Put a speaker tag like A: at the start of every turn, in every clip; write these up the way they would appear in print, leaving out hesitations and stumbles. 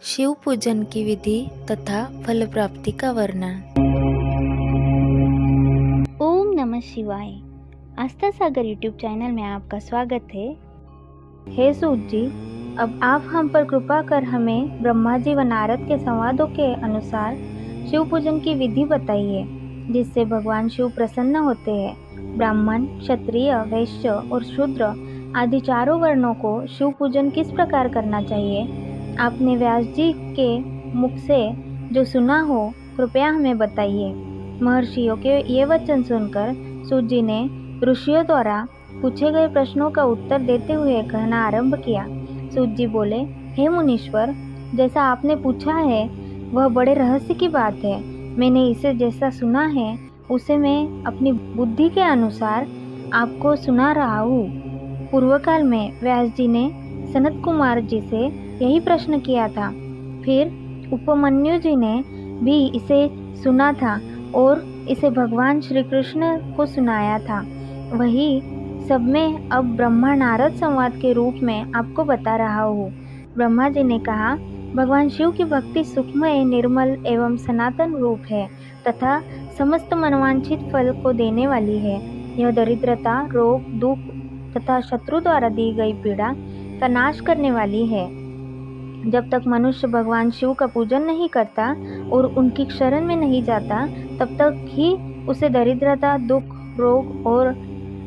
A: शिव पूजन की विधि तथा फल प्राप्ति का वर्णन।
B: ओम नमः शिवाय। आस्था सागर यूट्यूब चैनल में आपका स्वागत है। हे सूत जी, अब आप हम पर कृपा कर हमें ब्रह्मा जी व नारद के संवादों के अनुसार शिव पूजन की विधि बताइए, जिससे भगवान शिव प्रसन्न होते हैं। ब्राह्मण, क्षत्रिय, वैश्य और शूद्र आदि चारों वर्णों को शिव पूजन किस प्रकार करना चाहिए, आपने व्यास जी के मुख से जो सुना हो, कृपया हमें बताइए। महर्षियों के ये वचन सुनकर सूत जी ने ऋषियों द्वारा पूछे गए प्रश्नों का उत्तर देते हुए कहना आरंभ किया। सूत जी बोले, हे मुनीश्वर, जैसा आपने पूछा है वह बड़े रहस्य की बात है। मैंने इसे जैसा सुना है उसे मैं अपनी बुद्धि के अनुसार आपको सुना रहा हूँ। पूर्व काल में व्यास जी ने सनत कुमार जी से यही प्रश्न किया था। फिर उपमन्यु जी ने भी इसे सुना था और इसे भगवान श्री कृष्ण को सुनाया था। वही सब मैं अब ब्रह्मा नारद संवाद के रूप में आपको बता रहा हूँ। ब्रह्मा जी ने कहा, भगवान शिव की भक्ति सुखमय, निर्मल एवं सनातन रूप है तथा समस्त मनवांछित फल को देने वाली है। यह दरिद्रता, रोग, दुख तथा शत्रु द्वारा दी गई पीड़ा का नाश करने वाली है। जब तक मनुष्य भगवान शिव का पूजन नहीं करता और उनकी शरण में नहीं जाता, तब तक ही उसे दरिद्रता, दुख, रोग और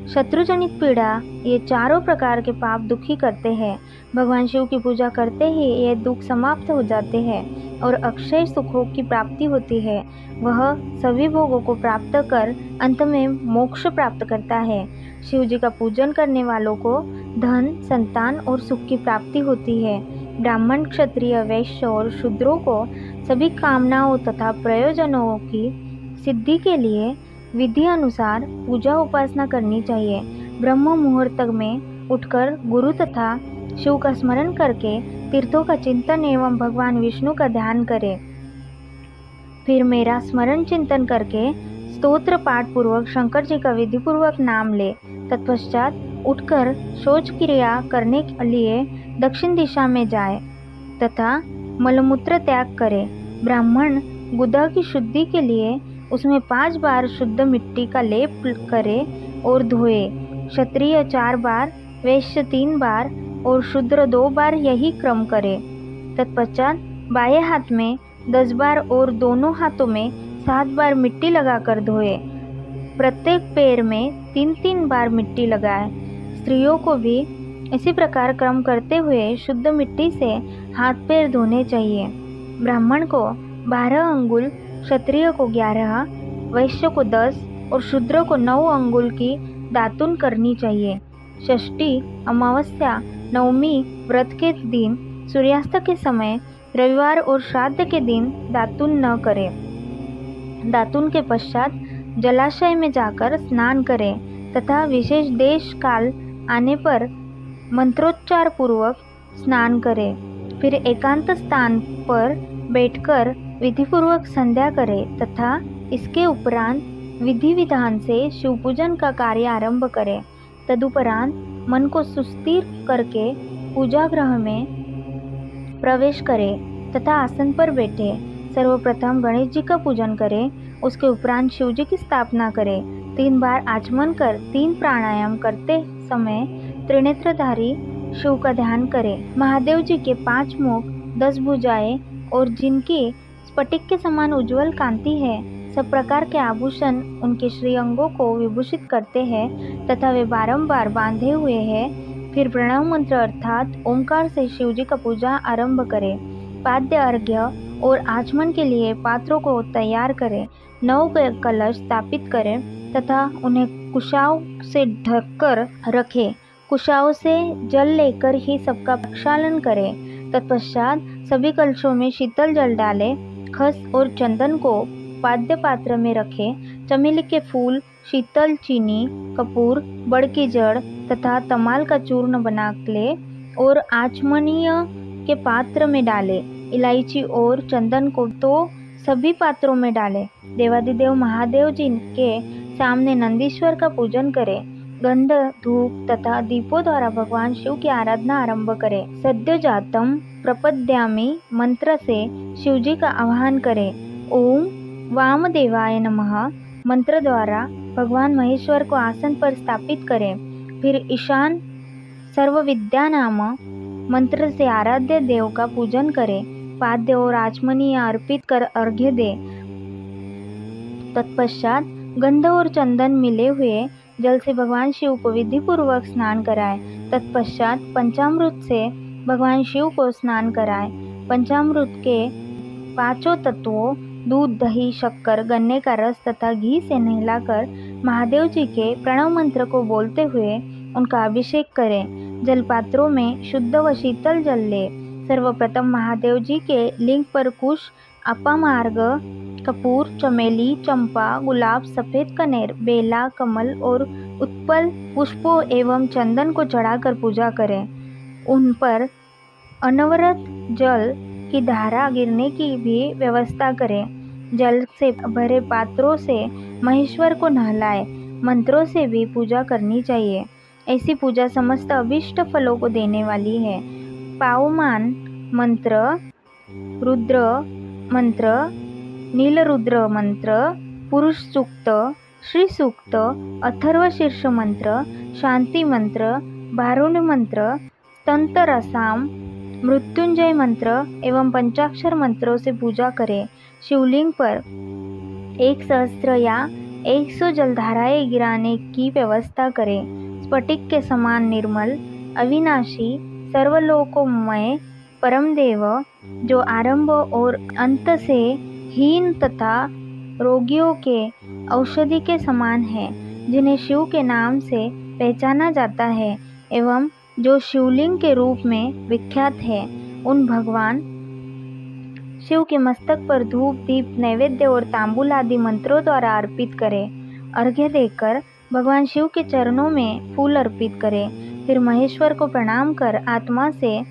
B: शत्रुजनित पीड़ा, ये चारों प्रकार के पाप दुखी करते हैं। भगवान शिव की पूजा करते ही ये दुख समाप्त हो जाते हैं और अक्षय सुखों की प्राप्ति होती है। वह सभी भोगों को प्राप्त कर अंत में मोक्ष प्राप्त करता है। शिव जी का पूजन करने वालों को धन, संतान और सुख की प्राप्ति होती है। ब्राह्मण, क्षत्रिय, वैश्य और शूद्रों को सभी कामनाओं तथा प्रयोजनों की सिद्धि के लिए विधि अनुसार पूजा उपासना करनी चाहिए। ब्रह्म मुहूर्त में उठकर गुरु तथा शिव का स्मरण करके तीर्थों का चिंतन एवं भगवान विष्णु का ध्यान करें। फिर मेरा स्मरण चिंतन करके स्तोत्र पाठ पूर्वक शंकर जी का विधि पूर्वक नाम ले। तत्पश्चात उठकर शौच क्रिया करने के लिए दक्षिण दिशा में जाए तथा मलमूत्र त्याग करे। ब्राह्मण गुदा की शुद्धि के लिए उसमें 5 बार शुद्ध मिट्टी का लेप करे और धोए। क्षत्रिय 4 बार, वैश्य 3 बार और शूद्र 2 बार यही क्रम करे। तत्पश्चात बाएं हाथ में 10 बार और दोनों हाथों में 7 बार मिट्टी लगाकर धोए। प्रत्येक पैर में 3-3 बार मिट्टी लगाए। स्त्रियों को भी इसी प्रकार क्रम करते हुए शुद्ध मिट्टी से हाथ पैर धोने चाहिए। ब्राह्मण को 12 अंगुल, क्षत्रिय को 11, वैश्य को 10 और शूद्र को 9 अंगुल की दातुन करनी चाहिए। षष्ठी, अमावस्या, नवमी व्रत के दिन, सूर्यास्त के समय, रविवार और श्राद्ध के दिन दातुन न करें। दातुन के पश्चात जलाशय में जाकर स्नान करें तथा विशेष देश काल आने पर मंत्रोच्चार पूर्वक स्नान करें। फिर एकांत स्थान पर बैठकर विधिपूर्वक संध्या करें तथा इसके उपरांत विधि विधान से शिव पूजन का कार्य आरंभ करें। तदुपरांत मन को सुस्थिर करके पूजा गृह में प्रवेश करें तथा आसन पर बैठे। सर्वप्रथम गणेश जी का पूजन करें, उसके उपरांत शिव जी की स्थापना करें। 3 बार आचमन कर 3 प्राणायाम करते समय त्रिनेत्रधारी शिव का ध्यान करें। महादेव जी के 5 मुख, 10 भुजाएं और जिनकी स्फटिक के समान उज्जवल कांति है, सब प्रकार के आभूषण उनके श्रीअंगों को विभूषित करते हैं तथा वे बारंबार बांधे हुए हैं। फिर प्रणव मंत्र अर्थात ओंकार से शिव जी का पूजा आरंभ करें। पाद्य, अर्घ्य और आचमन के लिए पात्रों को तैयार करें। 9 कलश स्थापित करें तथा उन्हें कुशाओं से ढककर रखें। कुशाओं से जल लेकर ही सबका प्रक्षालन करें। तत्पश्चात सभी कलशों में शीतल जल डालें। खस और चंदन को पाद्य पात्र में रखें। चमेली के फूल, शीतल चीनी, कपूर, बड़ की जड़ तथा तमाल का चूर्ण बना ले और आचमनीय के पात्र में डालें। इलायची और चंदन को तो सभी पात्रों में डालें। देवादिदेव महादेव जी के सामने नंदीश्वर का पूजन करें। गंध, धूप तथा दीपों द्वारा भगवान शिव की आराधना आरंभ करें। सद्योजातम प्रपद्यामि मंत्र से शिवजी का आह्वान करें। ओम वामदेवाय नमः मंत्र द्वारा भगवान महेश्वर को आसन पर स्थापित करें। फिर ईशान सर्व विद्या नाम मंत्र से आराध्य देव का पूजन करें। पाद्य और आचमनी अर्पित कर अर्घ्य दे। तत्पश्चात गंध और चंदन मिले हुए जल से भगवान शिव को विधि पूर्वक स्नान कराए। तत्पश्चात पंचामृत से भगवान शिव को स्नान कराए। पंचामृत के पांचों तत्वों दूध, दही, शक्कर, गन्ने का रस तथा घी से नहलाकर महादेव जी के प्रणव मंत्र को बोलते हुए उनका अभिषेक करें। जलपात्रों में शुद्ध व शीतल जल ले। सर्वप्रथम महादेव जी के लिंग पर कुश, अपामार्ग, कपूर, चमेली, चंपा, गुलाब, सफेद कनेर, बेला, कमल और उत्पल पुष्पों एवं चंदन को चढ़ाकर पूजा करें। उन पर अनवरत जल की धारा गिरने की भी व्यवस्था करें। जल से भरे पात्रों से महेश्वर को नहलाए। मंत्रों से भी पूजा करनी चाहिए। ऐसी पूजा समस्त अभिष्ट फलों को देने वाली है। पावमान मंत्र, रुद्र मंत्र, नीलरुद्र मंत्र, पुरुष सूक्त, श्री सूक्त, अथर्व शीर्ष मंत्र, शांति मंत्र, भारुण मंत्र, तंतरसाम, मृत्युंजय मंत्र एवं पंचाक्षर मंत्रों से पूजा करें। शिवलिंग पर 1 सहस्त्र या 100 जलधाराएं गिराने की व्यवस्था करें। स्फटिक के समान निर्मल, अविनाशी, सर्वलोकमय परमदेव जो आरंभ और अंत से हीन तथा रोगियों के औषधि के समान है, जिन्हें शिव के नाम से पहचाना जाता है एवं जो शिवलिंग के रूप में विख्यात है, उन भगवान शिव के मस्तक पर धूप, दीप, नैवेद्य और तांबूल आदि मंत्रों द्वारा अर्पित करें। अर्घ्य देकर भगवान शिव के चरणों में फूल अर्पित करें। फिर महेश्वर को प्रणाम कर आत्मा से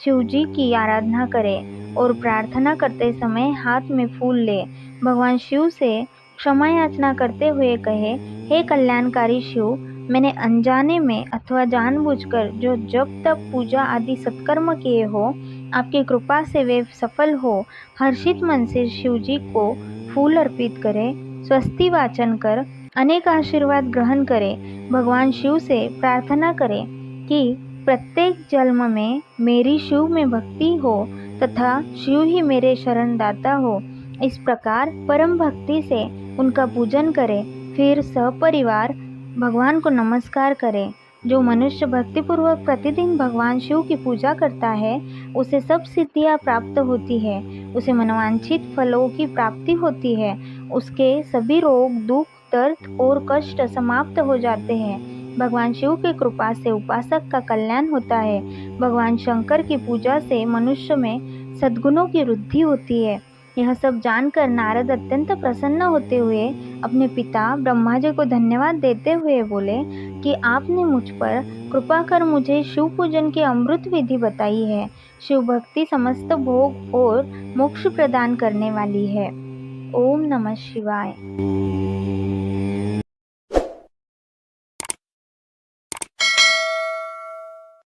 B: शिव जी की आराधना करें और प्रार्थना करते समय हाथ में फूल ले भगवान शिव से क्षमा याचना करते हुए कहे, हे कल्याणकारी शिव, मैंने अनजाने में अथवा जानबूझकर जो जप तप पूजा आदि सत्कर्म किए हो, आपकी कृपा से वे सफल हो। हर्षित मन से शिव जी को फूल अर्पित करें। स्वस्ति वाचन कर अनेक आशीर्वाद ग्रहण करें। भगवान शिव से प्रार्थना करें कि प्रत्येक जन्म में मेरी शिव में भक्ति हो तथा शिव ही मेरे शरणदाता हो। इस प्रकार परम भक्ति से उनका पूजन करें। फिर सपरिवार भगवान को नमस्कार करें। जो मनुष्य भक्तिपूर्वक प्रतिदिन भगवान शिव की पूजा करता है, उसे सब सिद्धियां प्राप्त होती है, उसे मनोवांछित फलों की प्राप्ति होती है, उसके सभी रोग, दुख, दर्द और कष्ट समाप्त हो जाते हैं। भगवान शिव की कृपा से उपासक का कल्याण होता है। भगवान शंकर की पूजा से मनुष्य में सद्गुणों की वृद्धि होती है। यह सब जानकर नारद अत्यंत प्रसन्न होते हुए अपने पिता ब्रह्मा जी को धन्यवाद देते हुए बोले कि आपने मुझ पर कृपा कर मुझे शिव पूजन की अमृत विधि बताई है। शिव भक्ति समस्त भोग और मोक्ष प्रदान करने वाली है। ओम नमः शिवाय।